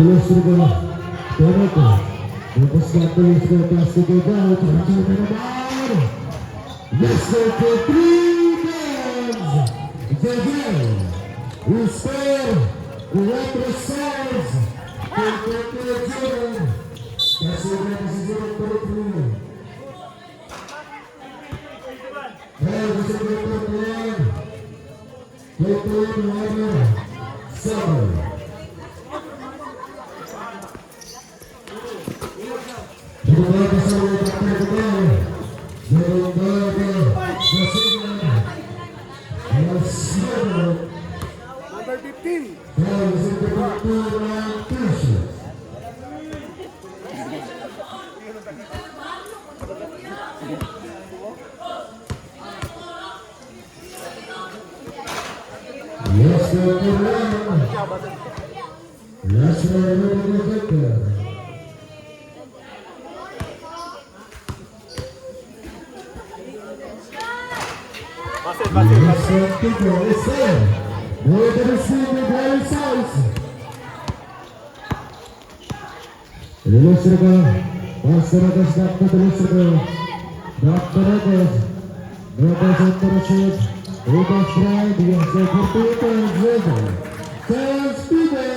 tulis juga Tomoko lepaskan tulis ke plastik jauh terjun ke nomor yes for 3 points Javier who score represents Jordan kasih Jordan perutnya kasih Jordan Jordan Sabar Bola pasal dapat bola. Bola Number 15. Seperti itu,